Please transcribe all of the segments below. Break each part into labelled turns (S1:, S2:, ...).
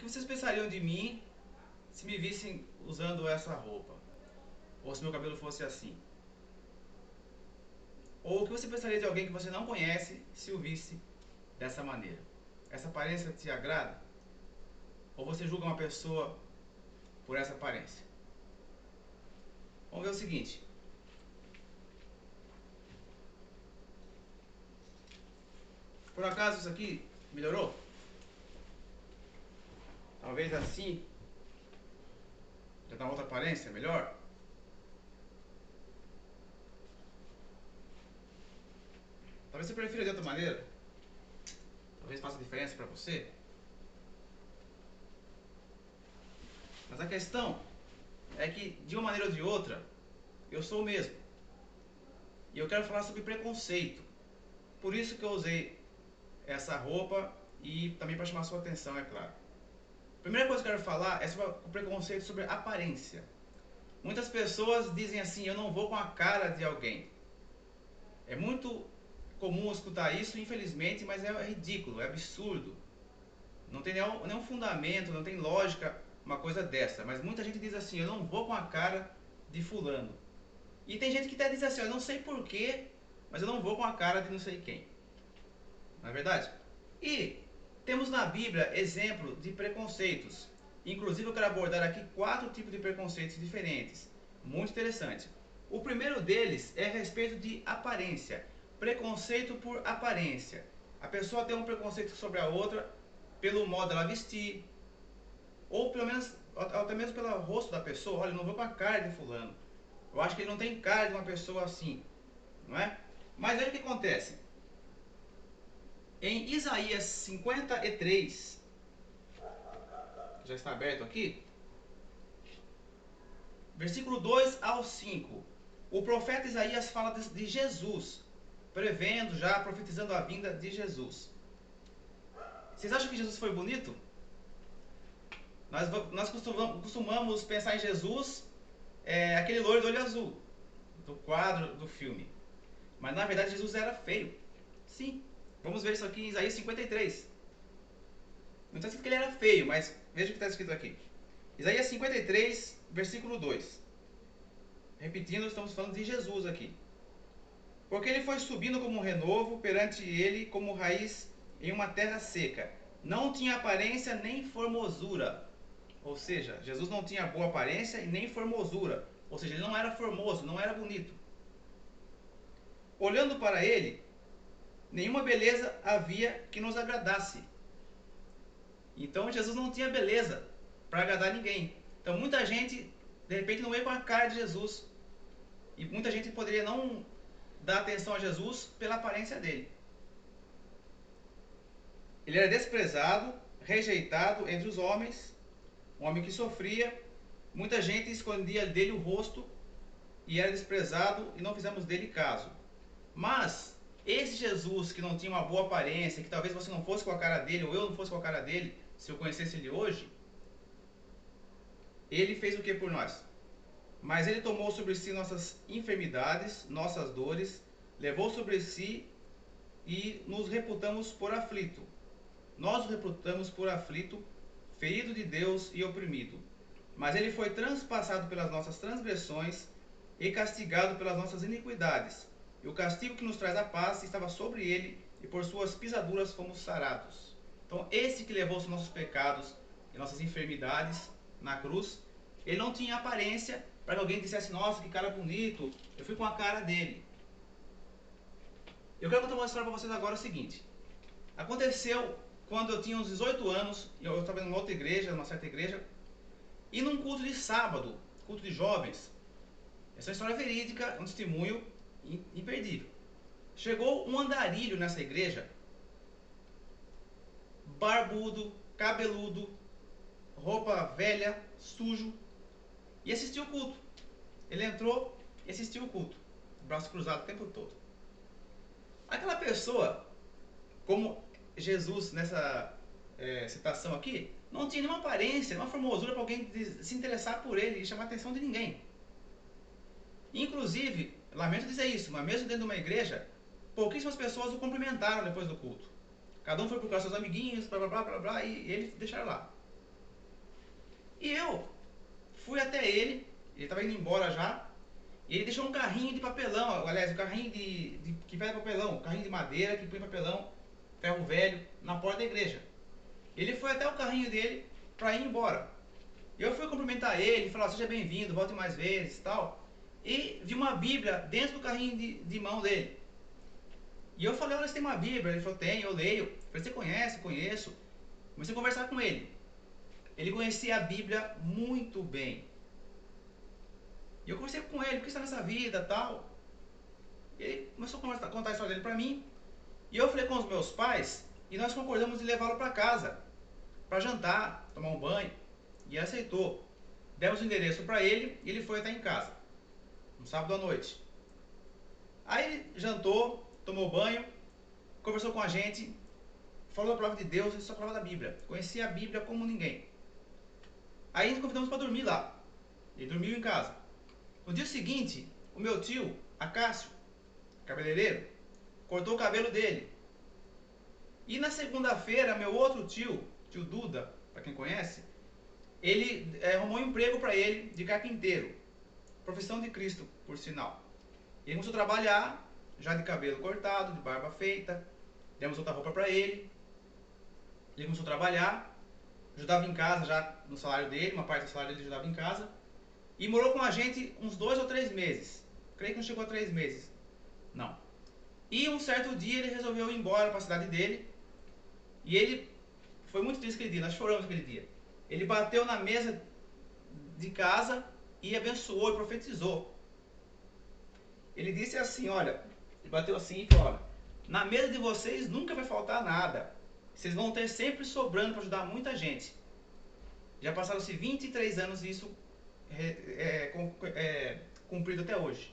S1: que vocês pensariam de mim se me vissem usando essa roupa? Ou se meu cabelo fosse assim? Ou o que você pensaria de alguém que você não conhece se o visse dessa maneira? Essa aparência te agrada? Ou você julga uma pessoa por essa aparência? Vamos ver o seguinte. Por acaso isso aqui melhorou? Talvez assim já dá uma outra aparência melhor? Talvez você prefira de outra maneira? Talvez faça diferença para você? Mas a questão é que, de uma maneira ou de outra, eu sou o mesmo. E eu quero falar sobre preconceito. Por isso que eu usei essa roupa e também para chamar a sua atenção, é claro. A primeira coisa que eu quero falar é sobre o preconceito sobre aparência. Muitas pessoas dizem assim, eu não vou com a cara de alguém. É muito comum escutar isso, infelizmente, mas é ridículo, é absurdo. Não tem nenhum fundamento, não tem lógica uma coisa dessa. Mas muita gente diz assim, eu não vou com a cara de fulano. E tem gente que até diz assim, eu não sei porquê, mas eu não vou com a cara de não sei quem. Não é verdade? E temos na Bíblia exemplo de preconceitos. Inclusive eu quero abordar aqui 4 tipos de preconceitos diferentes. Muito interessante. O primeiro deles é a respeito de aparência. Preconceito por aparência. A pessoa tem um preconceito sobre a outra pelo modo dela vestir, ou pelo menos até mesmo pelo rosto da pessoa. Olha, eu não vou com a cara de fulano. Eu acho que ele não tem cara de uma pessoa assim, não é? Mas aí o que acontece? Em Isaías 53, já está aberto aqui, versículo 2 ao 5, o profeta Isaías fala de Jesus, prevendo já, profetizando a vinda de Jesus. Vocês acham que Jesus foi bonito? Nós costumamos pensar em Jesus, aquele loiro do olho azul, do quadro do filme. Mas na verdade Jesus era feio. Sim, vamos ver isso aqui em Isaías 53. Não está escrito que ele era feio, mas veja o que está escrito aqui. Isaías 53, versículo 2. Repetindo, estamos falando de Jesus aqui. Porque ele foi subindo como um renovo, perante ele como raiz em uma terra seca. Não tinha aparência nem formosura. Ou seja, Jesus não tinha boa aparência e nem formosura. Ou seja, ele não era formoso, não era bonito. Olhando para ele, nenhuma beleza havia que nos agradasse. Então Jesus não tinha beleza para agradar ninguém. Então muita gente, de repente, não veio com a cara de Jesus. E muita gente poderia não dar atenção a Jesus pela aparência dele. Ele era desprezado, rejeitado entre os homens, um homem que sofria. Muita gente escondia dele o rosto e era desprezado e não fizemos dele caso. Mas esse Jesus que não tinha uma boa aparência, que talvez você não fosse com a cara dele, ou eu não fosse com a cara dele, se eu conhecesse ele hoje, ele fez o que por nós? Mas ele tomou sobre si nossas enfermidades, nossas dores, levou sobre si e nos reputamos por aflito. Nós o reputamos por aflito, ferido de Deus e oprimido. Mas ele foi transpassado pelas nossas transgressões e castigado pelas nossas iniquidades. E o castigo que nos traz a paz estava sobre ele, e por suas pisaduras fomos sarados. Então, esse que levou os nossos pecados e nossas enfermidades na cruz, ele não tinha aparência para que alguém dissesse, nossa, que cara bonito, eu fui com a cara dele. Eu quero contar uma história para vocês agora o seguinte. Aconteceu quando eu tinha uns 18 anos, eu estava em uma outra igreja, numa certa igreja, e num culto de sábado, culto de jovens. Essa é uma história verídica, um testemunho imperdível. Chegou um andarilho nessa igreja, barbudo, cabeludo, roupa velha, sujo, e assistiu o culto. Ele entrou e assistiu o culto, braço cruzado o tempo todo. Aquela pessoa, como Jesus nessa citação aqui, não tinha nenhuma aparência, nenhuma formosura para alguém se interessar por ele e chamar a atenção de ninguém. Inclusive, lamento dizer isso, mas mesmo dentro de uma igreja, pouquíssimas pessoas o cumprimentaram depois do culto. Cada um foi procurar seus amiguinhos, blá blá blá blá blá, e eles deixaram lá. E eu fui até ele estava indo embora já, e ele deixou um carrinho de papelão, aliás, um carrinho que pega papelão, um carrinho de madeira que põe papelão, ferro velho, na porta da igreja. Ele foi até o carrinho dele para ir embora. Eu fui cumprimentar ele, falar, seja bem-vindo, volte mais vezes e tal. E vi uma Bíblia dentro do carrinho de mão dele. E eu falei, olha, você tem uma Bíblia? Ele falou, tem, eu leio. Eu falei, você conhece? Conheço. Comecei a conversar com ele. Ele conhecia a Bíblia muito bem. E eu conversei com ele, por que está nessa vida tal. Ele começou a contar a história dele para mim. E eu falei com os meus pais e nós concordamos de levá-lo para casa, para jantar, tomar um banho. E ele aceitou. Demos o endereço para ele e ele foi até em casa, no sábado à noite. Aí ele jantou, tomou banho, conversou com a gente, falou da palavra de Deus e só falava da Bíblia. Conhecia a Bíblia como ninguém. Aí nos convidamos para dormir lá. Ele dormiu em casa. No dia seguinte, o meu tio, Acácio, cabeleireiro, cortou o cabelo dele. E na segunda-feira, meu outro tio Duda, para quem conhece, ele arrumou um emprego para ele de carpinteiro. Profissão de Cristo, por sinal. Ele começou a trabalhar, já de cabelo cortado, de barba feita. Demos outra roupa para ele. Ele começou a trabalhar, ajudava em casa já no salário dele, uma parte do salário dele ajudava em casa. E morou com a gente uns 2 ou 3 meses. Creio que não chegou a 3 meses. Não. E um certo dia ele resolveu ir embora para a cidade dele. E ele foi muito triste aquele dia, nós choramos aquele dia. Ele bateu na mesa de casa e abençoou e profetizou. Ele disse assim, olha, ele bateu assim e falou, olha, na mesa de vocês nunca vai faltar nada. Vocês vão ter sempre sobrando para ajudar muita gente. Já passaram-se 23 anos e isso cumprido até hoje.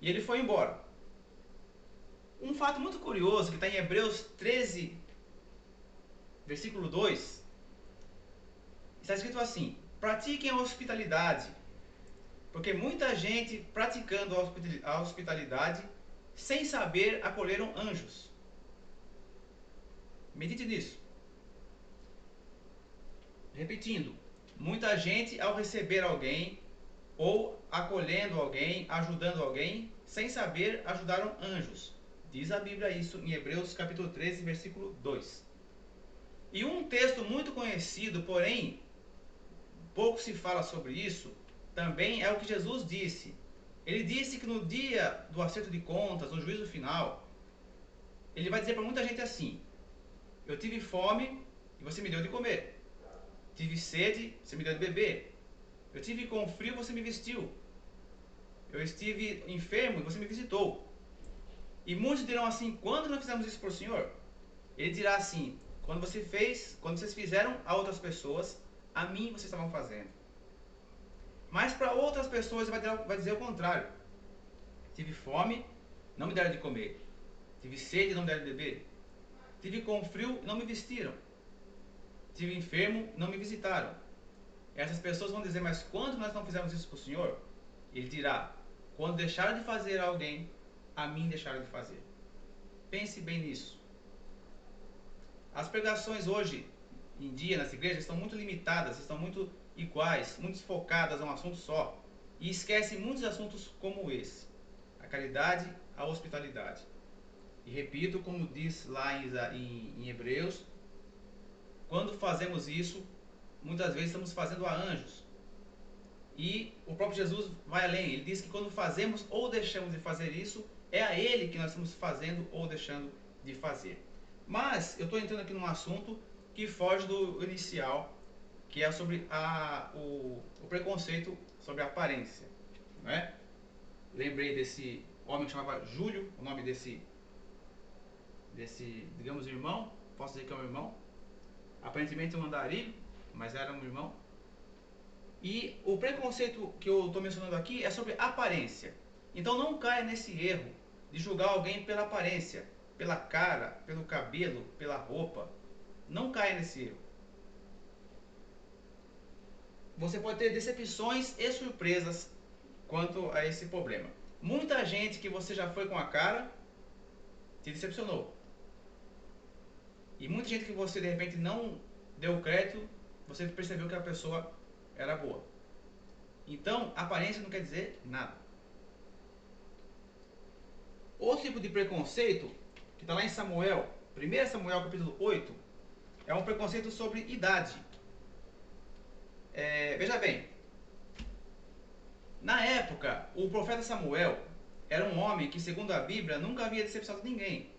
S1: E ele foi embora. Um fato muito curioso que está em Hebreus 13, versículo 2, está escrito assim: pratiquem a hospitalidade, porque muita gente praticando a hospitalidade sem saber acolheram anjos. Medite nisso. Repetindo, muita gente ao receber alguém ou acolhendo alguém, ajudando alguém, sem saber ajudaram anjos. Diz a Bíblia isso em Hebreus capítulo 13, versículo 2. E um texto muito conhecido, porém pouco se fala sobre isso, também é o que Jesus disse. Ele disse que no dia do acerto de contas, no juízo final, ele vai dizer para muita gente assim: eu tive fome e você me deu de comer. Tive sede, você me deu de beber. Eu tive com frio, você me vestiu. Eu estive enfermo e você me visitou. E muitos dirão assim: quando nós fizemos isso por Senhor? Ele dirá assim: quando vocês fizeram a outras pessoas, a mim vocês estavam fazendo. Mas para outras pessoas vai dizer o contrário. Tive fome, não me deram de comer. Tive sede, não me deram de beber. Tive com frio, não me vestiram. Tive enfermo, não me visitaram. Essas pessoas vão dizer: mas quando nós não fizemos isso para o Senhor? Ele dirá: quando deixaram de fazer a alguém, a mim deixaram de fazer. Pense bem nisso. As pregações hoje em dia nas igrejas estão muito limitadas, estão muito iguais, muito focadas a um assunto só, e esquecem muitos assuntos como esse: a caridade, a hospitalidade. E repito, como diz lá em Hebreus, quando fazemos isso, muitas vezes estamos fazendo a anjos. E o próprio Jesus vai além, ele diz que quando fazemos ou deixamos de fazer isso, é a ele que nós estamos fazendo ou deixando de fazer. Mas eu estou entrando aqui num assunto que foge do inicial, que é sobre o preconceito sobre a aparência, não é? Lembrei desse homem que chamava Júlio, o nome desse, digamos, irmão, posso dizer que é um irmão, aparentemente um andarilho, mas era um irmão. E o preconceito que eu estou mencionando aqui é sobre aparência. Então não caia nesse erro de julgar alguém pela aparência, pela cara, pelo cabelo, pela roupa. Não caia nesse erro. Você pode ter decepções e surpresas quanto a esse problema. Muita gente que você já foi com a cara te decepcionou. E muita gente que você de repente não deu crédito você percebeu que a pessoa era boa. Então, aparência não quer dizer nada. Outro tipo de preconceito, que está lá em Samuel, 1 Samuel capítulo 8, é um preconceito sobre idade. Veja bem, na época, o profeta Samuel era um homem que, segundo a Bíblia, nunca havia decepcionado ninguém.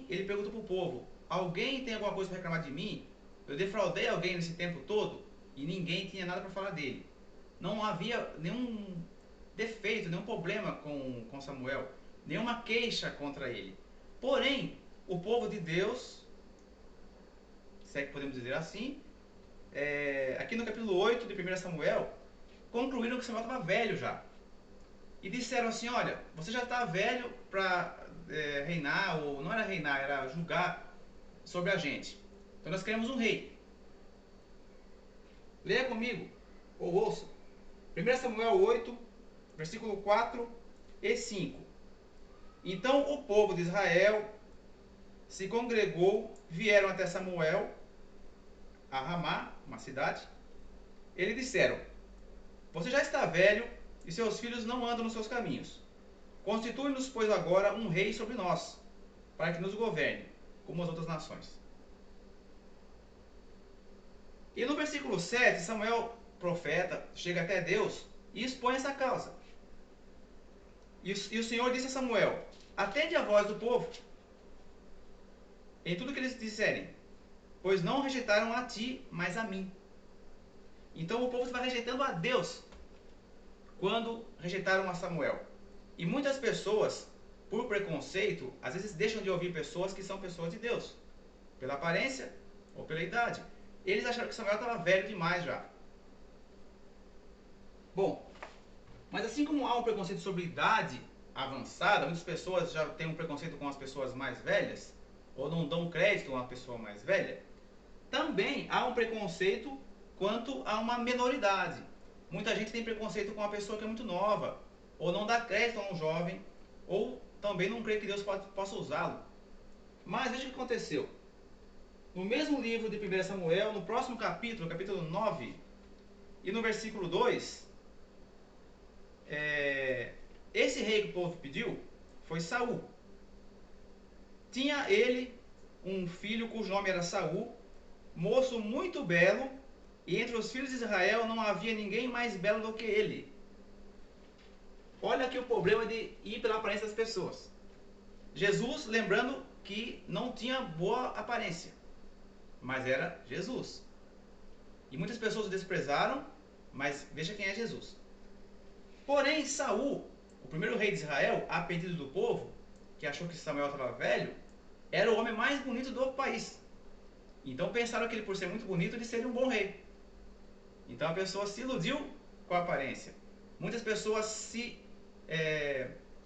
S1: Ele perguntou para o povo, alguém tem alguma coisa para reclamar de mim? Eu defraudei alguém nesse tempo todo? E ninguém tinha nada para falar dele. Não havia nenhum defeito, nenhum problema com Samuel, nenhuma queixa contra ele. Porém, o povo de Deus, se é que podemos dizer assim, aqui no capítulo 8 de 1 Samuel, concluíram que Samuel estava velho já. E disseram assim, olha, você já está velho para reinar, ou não era reinar, era julgar sobre a gente. Então nós queremos um rei. Leia comigo, ou ouça. 1 Samuel 8, versículo 4 e 5. Então o povo de Israel se congregou, vieram até Samuel, a Ramá, uma cidade. Eles disseram, você já está velho e seus filhos não andam nos seus caminhos. Constitui-nos, pois, agora um rei sobre nós, para que nos governe, como as outras nações. E no versículo 7, Samuel, profeta, chega até Deus e expõe essa causa. E o Senhor disse a Samuel, atende a voz do povo em tudo que eles disserem, pois não rejeitaram a ti, mas a mim. Então o povo estava rejeitando a Deus quando rejeitaram a Samuel. E muitas pessoas, por preconceito, às vezes deixam de ouvir pessoas que são pessoas de Deus, pela aparência ou pela idade. Eles acharam que Samuel estava velho demais já. Bom, mas assim como há um preconceito sobre idade avançada, muitas pessoas já têm um preconceito com as pessoas mais velhas, ou não dão crédito a uma pessoa mais velha, também há um preconceito quanto a uma menoridade. Muita gente tem preconceito com uma pessoa que é muito nova, ou não dá crédito a um jovem, ou também não crê que Deus possa usá-lo. Mas veja o que aconteceu. No mesmo livro de 1 Samuel, no próximo capítulo, capítulo 9, e no versículo 2, esse rei que o povo pediu foi Saul. Tinha ele um filho cujo nome era Saul, moço muito belo, e entre os filhos de Israel não havia ninguém mais belo do que ele. Olha aqui o problema de ir pela aparência das pessoas. Jesus, lembrando que não tinha boa aparência, mas era Jesus. E muitas pessoas o desprezaram, mas veja quem é Jesus. Porém, Saul, o primeiro rei de Israel, a pedido do povo, que achou que Samuel estava velho, era o homem mais bonito do país. Então pensaram que ele, por ser muito bonito, ele seria um bom rei. Então a pessoa se iludiu com a aparência. Muitas pessoas se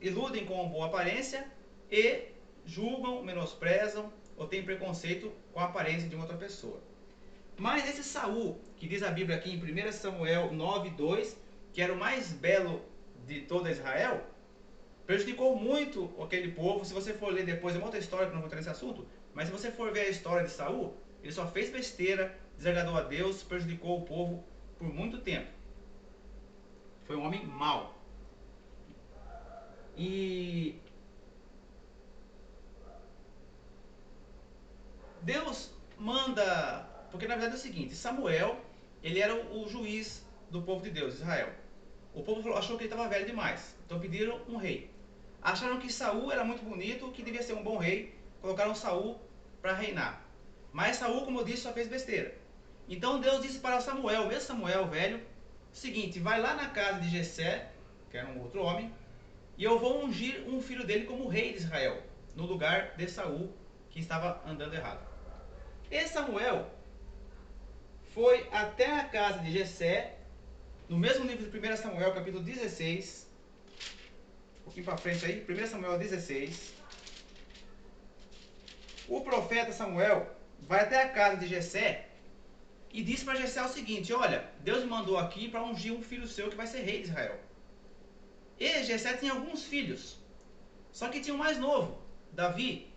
S1: iludem com uma boa aparência e julgam, menosprezam ou têm preconceito com a aparência de uma outra pessoa. Mas esse Saul, que diz a Bíblia aqui em 1 Samuel 9:2, que era o mais belo de toda Israel, prejudicou muito aquele povo. Se você for ler depois, é uma outra história que eu não vou entrar nesse assunto, mas se você for ver a história de Saul, ele só fez besteira, desagradou a Deus, prejudicou o povo por muito tempo. Foi um homem mau. E Deus manda, porque na verdade é o seguinte, Samuel, ele era o juiz do povo de Deus, Israel. O povo achou que ele estava velho demais, então pediram um rei. Acharam que Saul era muito bonito, que devia ser um bom rei, colocaram Saul para reinar. Mas Saul, como eu disse, só fez besteira. Então Deus disse para Samuel, mesmo Samuel velho, o seguinte, vai lá na casa de Jessé, que era um outro homem, e eu vou ungir um filho dele como rei de Israel, no lugar de Saul, que estava andando errado. E Samuel foi até a casa de Jessé, no mesmo livro de 1 Samuel, capítulo 16, um pouquinho para frente aí, 1 Samuel 16, o profeta Samuel vai até a casa de Jessé e diz para Jessé o seguinte, olha, Deus me mandou aqui para ungir um filho seu que vai ser rei de Israel. E Jessé tinha alguns filhos, só que tinha um mais novo, Davi,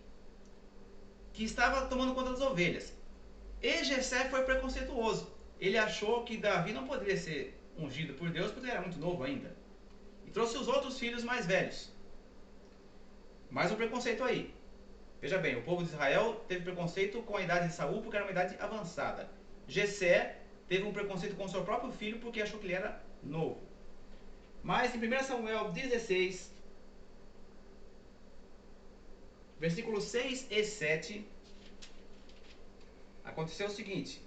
S1: que estava tomando conta das ovelhas. E Jessé foi preconceituoso. Ele achou que Davi não poderia ser ungido por Deus porque ele era muito novo ainda. E trouxe os outros filhos mais velhos. Mais um preconceito aí. Veja bem, o povo de Israel teve preconceito com a idade de Saul porque era uma idade avançada. Jessé teve um preconceito com seu próprio filho porque achou que ele era novo. Mas em 1 Samuel 16, versículos 6 e 7, aconteceu o seguinte.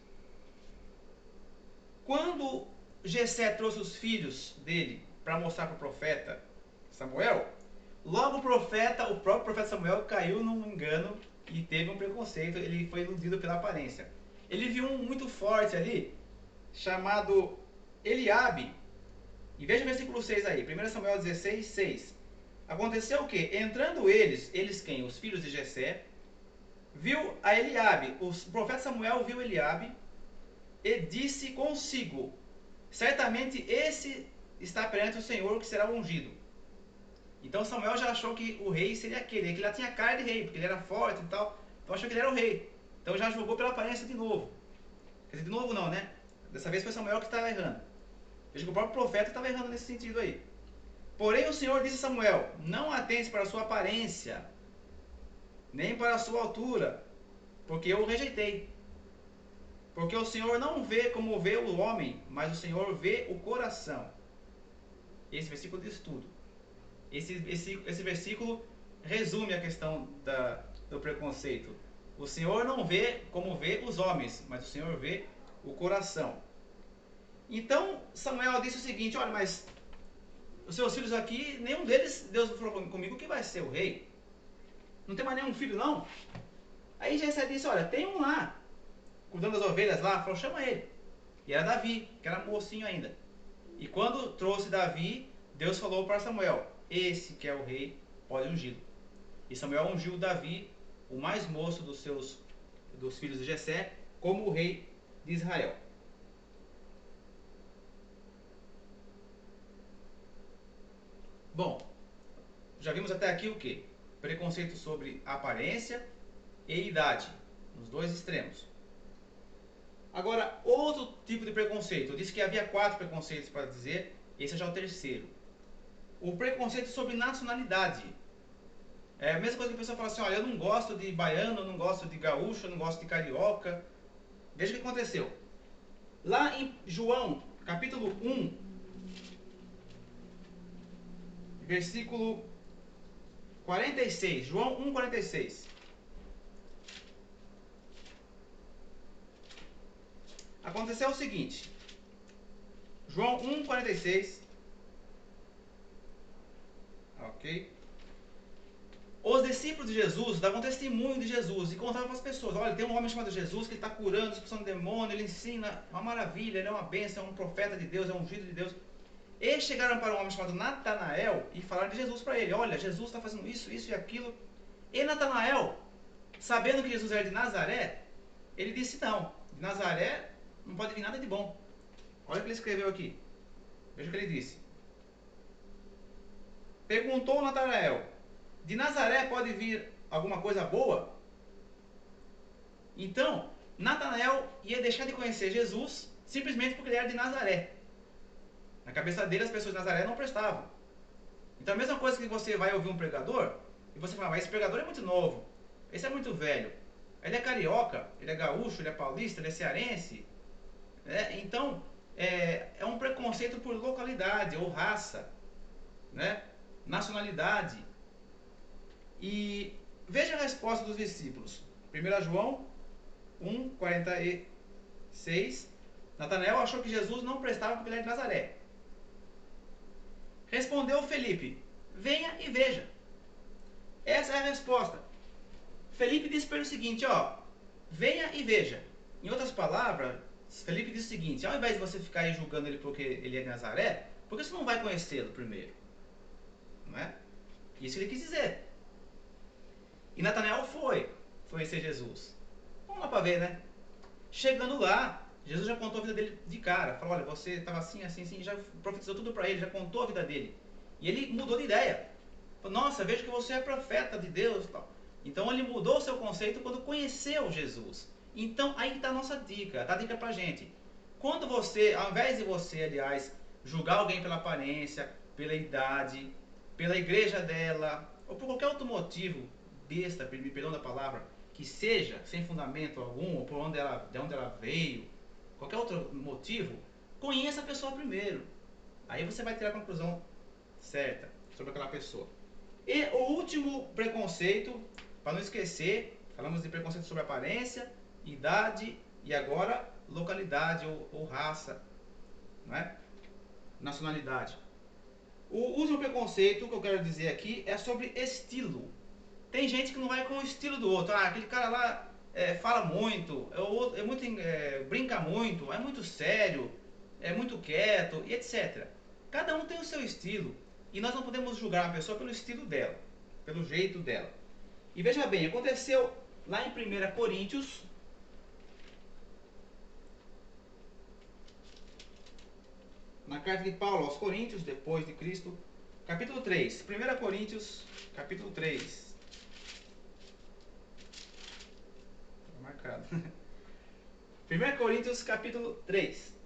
S1: Quando Jessé trouxe os filhos dele para mostrar para o profeta Samuel, logo o próprio profeta Samuel caiu num engano e teve um preconceito, ele foi iludido pela aparência. Ele viu um muito forte ali, chamado Eliabe. E veja o versículo 6 aí, 1 Samuel 16, 6. Aconteceu o quê? Entrando eles quem? Os filhos de Jessé, viu a Eliabe, o profeta Samuel viu Eliabe e disse consigo, certamente esse está perante o Senhor que será ungido. Então Samuel já achou que o rei seria aquele, que ele já tinha cara de rei, porque ele era forte e tal, então achou que ele era o rei. Então já jogou pela aparência de novo. Quer dizer, de novo não, né? Dessa vez foi Samuel que estava errando. Veja que o próprio profeta estava errando nesse sentido aí. Porém o Senhor disse a Samuel, não atentes para a sua aparência, nem para a sua altura, porque eu o rejeitei. Porque o Senhor não vê como vê o homem, mas o Senhor vê o coração. Esse versículo diz tudo. Esse versículo resume a questão do preconceito. O Senhor não vê como vê os homens, mas o Senhor vê o coração. Então Samuel disse o seguinte, olha, mas os seus filhos aqui, nenhum deles, Deus falou comigo que vai ser o rei. Não tem mais nenhum filho não? Aí Jessé disse, olha, tem um lá, cuidando das ovelhas lá, falou, chama ele. E era Davi, que era mocinho ainda. E quando trouxe Davi, Deus falou para Samuel, esse que é o rei, pode ungí-lo. E Samuel ungiu Davi, o mais moço dos filhos de Jessé, como o rei de Israel. Bom, já vimos até aqui o que? Preconceito sobre aparência e idade, nos dois extremos. Agora, outro tipo de preconceito. Eu disse que havia 4 preconceitos para dizer, esse é já o terceiro. O preconceito sobre nacionalidade. É a mesma coisa que a pessoa fala assim, olha, eu não gosto de baiano, eu não gosto de gaúcho, eu não gosto de carioca. Veja o que aconteceu. Lá em João, capítulo 1, versículo 46. João 1, 46. Aconteceu o seguinte. João 1, 46. Ok. Os discípulos de Jesus davam testemunho de Jesus e contavam para as pessoas, olha, tem um homem chamado Jesus que está curando, expulsando demônio, ele ensina, é uma maravilha, ele é uma bênção, é um profeta de Deus, é um ungido de Deus. Eles chegaram para um homem chamado Natanael e falaram de Jesus para ele, olha, Jesus está fazendo isso, isso e aquilo. E Natanael, sabendo que Jesus era de Nazaré, ele disse, não, de Nazaré não pode vir nada de bom. Olha o que ele escreveu aqui, veja o que ele disse. Perguntou Natanael, de Nazaré pode vir alguma coisa boa? Então, Natanael ia deixar de conhecer Jesus simplesmente porque ele era de Nazaré. Na cabeça dele, as pessoas de Nazaré não prestavam. Então, a mesma coisa que você vai ouvir um pregador e você fala, mas esse pregador é muito novo, esse é muito velho, ele é carioca, ele é gaúcho, ele é paulista, ele é cearense. Então, é um preconceito por localidade ou raça, né? Nacionalidade. E veja a resposta dos discípulos. 1 João 1, 46. Natanael achou que Jesus não prestava porque ele era de Nazaré. Respondeu Felipe, venha e veja. Essa é a resposta. Felipe disse para ele o seguinte, ó, venha e veja. Em outras palavras, Felipe disse o seguinte, ao invés de você ficar aí julgando ele porque ele é de Nazaré, por que você não vai conhecê-lo primeiro? Não é? Isso ele quis dizer. E Natanael foi conhecer Jesus. Vamos lá para ver, né? Chegando lá, Jesus já contou a vida dele de cara. Falou, olha, você estava assim, assim, assim. Já profetizou tudo para ele, já contou a vida dele. E ele mudou de ideia. Falou, nossa, vejo que você é profeta de Deus. Tal. Então ele mudou o seu conceito quando conheceu Jesus. Então aí está a nossa dica, dá dica pra gente. Quando você, ao invés de você, aliás, julgar alguém pela aparência, pela idade, pela igreja dela, ou por qualquer outro motivo besta, me perdão da palavra, que seja sem fundamento algum, ou por de onde ela veio, qualquer outro motivo, conheça a pessoa primeiro. Aí você vai ter a conclusão certa sobre aquela pessoa. E o último preconceito, para não esquecer, falamos de preconceito sobre aparência, idade e agora localidade ou raça, não é? Nacionalidade. O último preconceito que eu quero dizer aqui é sobre estilo. Tem gente que não vai com o estilo do outro. Ah, aquele cara lá fala muito, brinca muito, é muito sério, é muito quieto e etc. Cada um tem o seu estilo e nós não podemos julgar uma pessoa pelo estilo dela, pelo jeito dela. E veja bem, aconteceu lá em 1 Coríntios, na carta de Paulo aos Coríntios, depois de Cristo, capítulo 3. 1 Coríntios, capítulo 3. Tá marcado. 1 Coríntios, capítulo 3.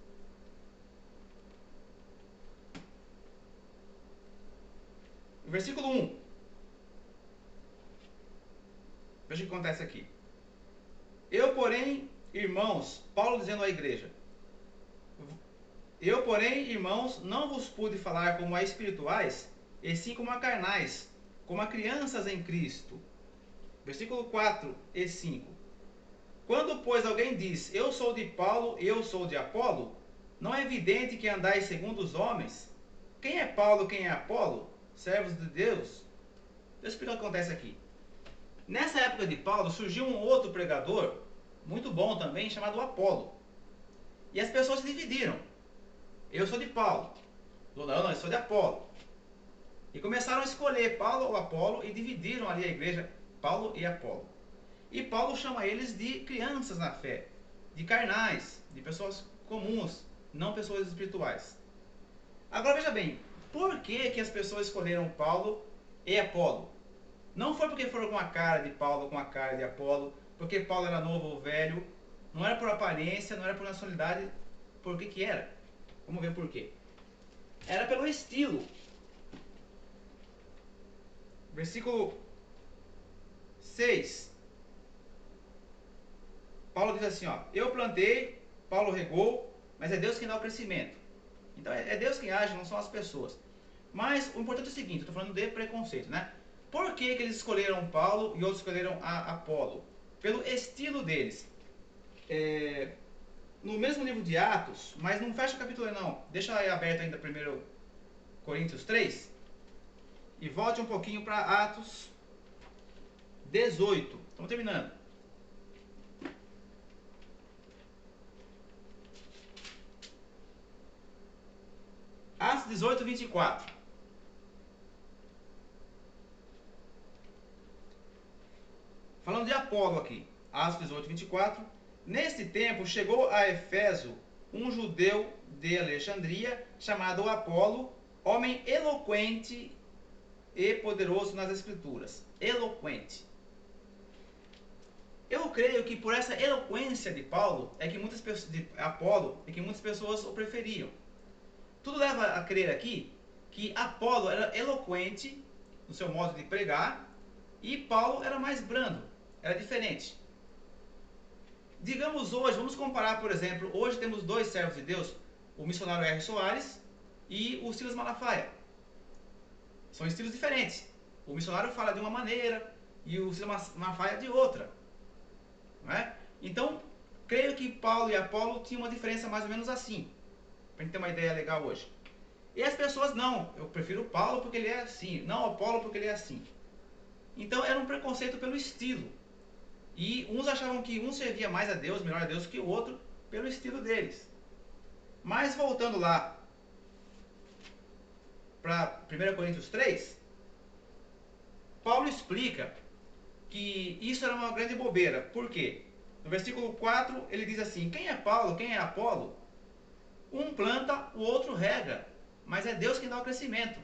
S1: Versículo 1. Veja o que acontece aqui. Eu, porém, irmãos, Paulo dizendo à igreja, eu, porém, irmãos, não vos pude falar como a espirituais, e sim como a carnais, como a crianças em Cristo. Versículo 4 e 5. Quando, pois, alguém diz, eu sou de Paulo, eu sou de Apolo, não é evidente que andais segundo os homens? Quem é Paulo, quem é Apolo? Servos de Deus? Deixa eu explicar o que acontece aqui. Nessa época de Paulo, surgiu um outro pregador, muito bom também, chamado Apolo. E as pessoas se dividiram. Eu sou de Paulo. Não, eu sou de Apolo. E começaram a escolher Paulo ou Apolo e dividiram ali a igreja, Paulo e Apolo. E Paulo chama eles de crianças na fé, de carnais, de pessoas comuns, não pessoas espirituais. Agora veja bem, por que as pessoas escolheram Paulo e Apolo? Não foi porque foram com a cara de Paulo, com a cara de Apolo, porque Paulo era novo ou velho, não era por aparência, não era por nacionalidade, por que era? Vamos ver por quê. Era pelo estilo. Versículo 6. Paulo diz assim, ó, eu plantei, Paulo regou, mas é Deus quem dá o crescimento. Então é Deus quem age, não são as pessoas. Mas o importante é o seguinte, eu estou falando de preconceito, né? Por que eles escolheram Paulo e outros escolheram Apolo? Pelo estilo deles. No mesmo livro de Atos, mas não fecha o capítulo não, deixa aí aberto ainda 1 Coríntios 3, e volte um pouquinho para Atos 18, estamos terminando. Atos 18, 24. Falando de Apolo aqui, Atos 18, 24. Neste tempo chegou a Efeso um judeu de Alexandria chamado Apolo, homem eloquente e poderoso nas escrituras. Eloquente. Eu creio que por essa eloquência de Paulo é que muitas pessoas, de Apolo, é que muitas pessoas o preferiam. Tudo leva a crer aqui que Apolo era eloquente no seu modo de pregar e Paulo era mais brando, era diferente. Digamos hoje, vamos comparar, por exemplo, hoje temos dois servos de Deus, o missionário R. Soares e o Silas Malafaia. São estilos diferentes. O missionário fala de uma maneira e o Silas Malafaia de outra. Não é? Então, creio que Paulo e Apolo tinham uma diferença mais ou menos assim, para a gente ter uma ideia legal hoje. E as pessoas não, eu prefiro Paulo porque ele é assim, não Apolo porque ele é assim. Então era um preconceito pelo estilo. E uns achavam que um servia mais a Deus, melhor a Deus que o outro, pelo estilo deles. Mas voltando lá para 1 Coríntios 3, Paulo explica que isso era uma grande bobeira. Por quê? No versículo 4 ele diz assim, quem é Paulo, quem é Apolo? Um planta, o outro rega, mas é Deus quem dá o crescimento.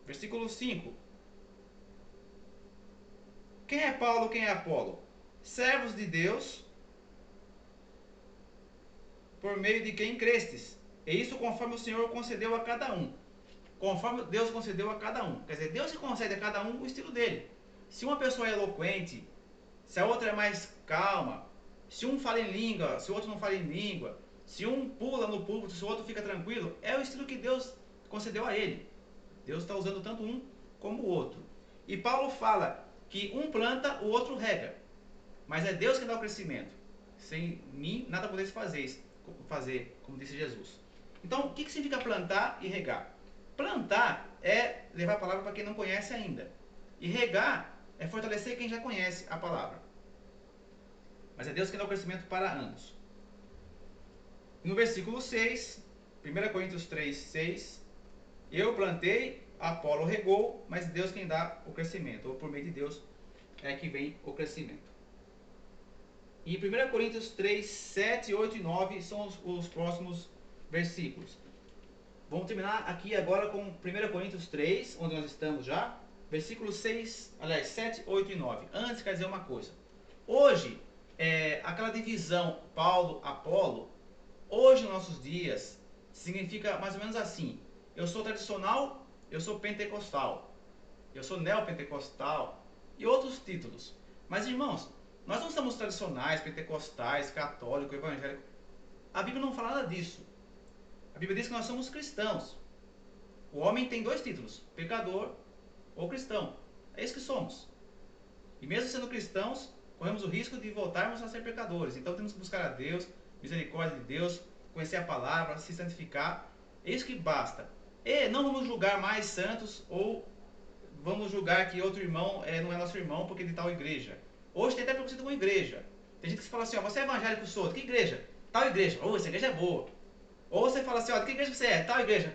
S1: Versículo 5. Quem é Paulo, quem é Apolo? Servos de Deus por meio de quem crestes. E isso conforme o Senhor concedeu a cada um. Conforme Deus concedeu a cada um. Quer dizer, Deus concede a cada um o estilo dele. Se uma pessoa é eloquente, se a outra é mais calma, se um fala em língua, se o outro não fala em língua, se um pula no púlpito, se o outro fica tranquilo, é o estilo que Deus concedeu a ele. Deus está usando tanto um como o outro. E Paulo fala que um planta, o outro rega. Mas é Deus que dá o crescimento. Sem mim, nada podeis fazer, como disse Jesus. Então, o que significa plantar e regar? Plantar é levar a palavra para quem não conhece ainda. E regar é fortalecer quem já conhece a palavra. Mas é Deus que dá o crescimento para ambos. No versículo 6, 1 Coríntios 3, 6, eu plantei, Apolo regou, mas Deus quem dá o crescimento, ou por meio de Deus é que vem o crescimento. E 1 Coríntios 3, 7, 8 e 9 são os próximos versículos. Vamos terminar aqui agora com 1 Coríntios 3, onde nós estamos já. Versículos 7, 8 e 9. Antes, quer dizer uma coisa. Hoje, aquela divisão Paulo-Apolo, hoje, nos nossos dias, significa mais ou menos assim. Eu sou tradicional, eu sou pentecostal, eu sou neopentecostal e outros títulos. Mas, irmãos, nós não somos tradicionais, pentecostais, católicos, evangélicos. A Bíblia não fala nada disso. A Bíblia diz que nós somos cristãos. O homem tem dois títulos, pecador ou cristão. É isso que somos. E mesmo sendo cristãos, corremos o risco de voltarmos a ser pecadores. Então temos que buscar a Deus, misericórdia de Deus, conhecer a palavra, se santificar. É isso que basta. E não vamos julgar mais santos ou vamos julgar que outro irmão não é nosso irmão porque de tal igreja. Hoje tem até preconceito com igreja. Tem gente que fala assim, ó, você é evangélico, sou de que igreja? Tal igreja. Oh, essa igreja é boa. Ou você fala assim, ó, de que igreja você é? Tal igreja.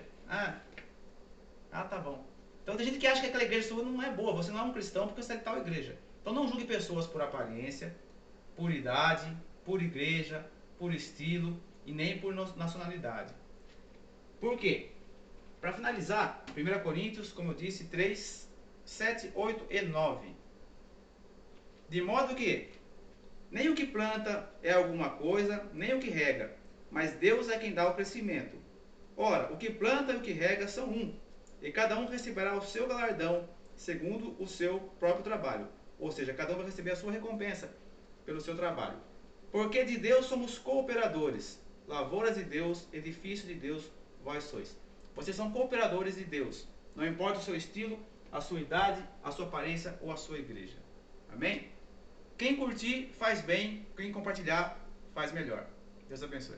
S1: Tá bom. Então tem gente que acha que aquela igreja sua não é boa, você não é um cristão porque você é de tal igreja. Então não julgue pessoas por aparência, por idade, por igreja, por estilo e nem por nacionalidade. Por quê? Para finalizar, 1 Coríntios, como eu disse, 3, 7, 8 e 9. De modo que nem o que planta é alguma coisa, nem o que rega, mas Deus é quem dá o crescimento. Ora, o que planta e o que rega são um, e cada um receberá o seu galardão, segundo o seu próprio trabalho. Ou seja, cada um vai receber a sua recompensa pelo seu trabalho. Porque de Deus somos cooperadores, lavouras de Deus, edifício de Deus, vós sois. Vocês são cooperadores de Deus. Não importa o seu estilo, a sua idade, a sua aparência ou a sua igreja. Amém? Quem curtir, faz bem. Quem compartilhar, faz melhor. Deus abençoe.